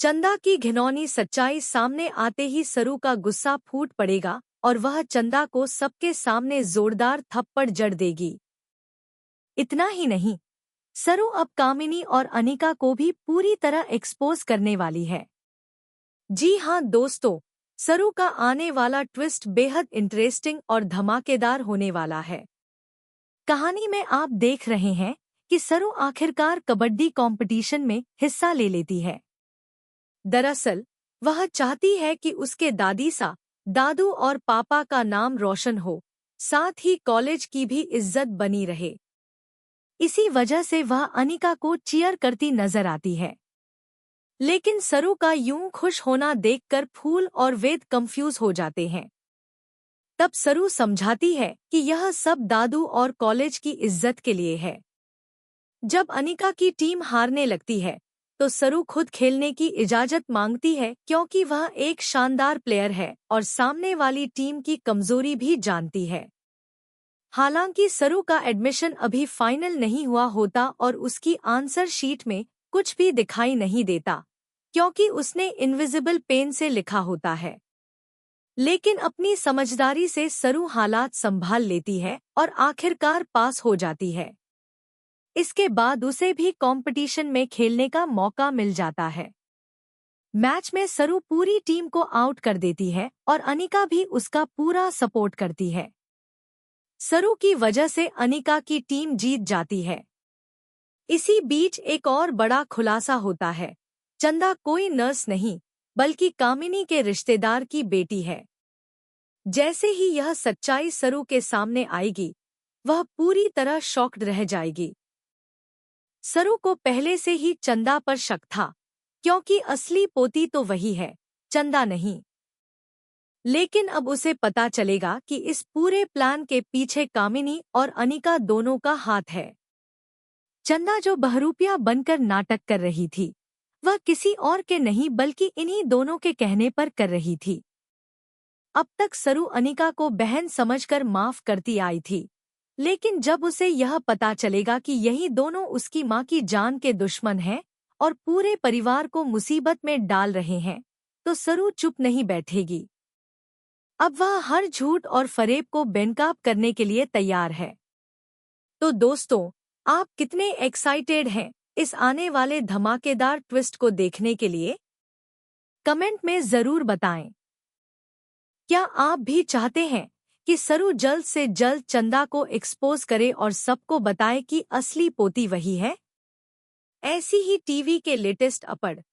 चंदा की घिनौनी सच्चाई सामने आते ही सरू का गुस्सा फूट पड़ेगा और वह चंदा को सबके सामने जोरदार थप्पड़ जड़ देगी। इतना ही नहीं, सरू अब कामिनी और अनिका को भी पूरी तरह एक्सपोज करने वाली है। जी हाँ दोस्तों, सरू का आने वाला ट्विस्ट बेहद इंटरेस्टिंग और धमाकेदार होने वाला है। कहानी में आप देख रहे हैं कि सरू आखिरकार कबड्डी कंपटीशन में हिस्सा ले लेती है। दरअसल वह चाहती है कि उसके दादू और पापा का नाम रोशन हो, साथ ही कॉलेज की भी इज्जत बनी रहे। इसी वजह से वह अनिका को चीयर करती नजर आती है। लेकिन सरू का यूं खुश होना देखकर फूल और वेद कंफ्यूज हो जाते हैं। तब सरू समझाती है कि यह सब दादू और कॉलेज की इज्जत के लिए है। जब अनिका की टीम हारने लगती है तो सरू खुद खेलने की इजाजत मांगती है, क्योंकि वह एक शानदार प्लेयर है और सामने वाली टीम की कमजोरी भी जानती है। हालांकि सरू का एडमिशन अभी फाइनल नहीं हुआ होता और उसकी आंसर शीट में कुछ भी दिखाई नहीं देता, क्योंकि उसने इनविजिबल पेन से लिखा होता है। लेकिन अपनी समझदारी से सरू हालात संभाल लेती है और आखिरकार पास हो जाती है। इसके बाद उसे भी कंपटीशन में खेलने का मौका मिल जाता है। मैच में सरू पूरी टीम को आउट कर देती है और अनिका भी उसका पूरा सपोर्ट करती है। सरू की वजह से अनिका की टीम जीत जाती है। इसी बीच एक और बड़ा खुलासा होता है। चंदा कोई नर्स नहीं, बल्कि कामिनी के रिश्तेदार की बेटी है। जैसे ही यह सच्चाई सरू के सामने आएगी, वह पूरी तरह शॉक्ड रह जाएगी। सरू को पहले से ही चंदा पर शक था, क्योंकि असली पोती तो वही है, चंदा नहीं। लेकिन अब उसे पता चलेगा कि इस पूरे प्लान के पीछे कामिनी और अनिका दोनों का हाथ है। चंदा जो बहरूपिया बनकर नाटक कर रही थी, वह किसी और के नहीं बल्कि इन्हीं दोनों के कहने पर कर रही थी। अब तक सरू अनिका को बहन समझकर माफ करती आई थी, लेकिन जब उसे यह पता चलेगा कि यही दोनों उसकी मां की जान के दुश्मन हैं और पूरे परिवार को मुसीबत में डाल रहे हैं, तो सरू चुप नहीं बैठेगी। अब वह हर झूठ और फरेब को बेनकाब करने के लिए तैयार है। तो दोस्तों, आप कितने एक्साइटेड हैं इस आने वाले धमाकेदार ट्विस्ट को देखने के लिए? कमेंट में जरूर बताएं। क्या आप भी चाहते हैं कि सरू जल्द से जल्द चंदा को एक्सपोज करे और सबको बताए कि असली पोती वही है? ऐसी ही टीवी के लेटेस्ट अपडेट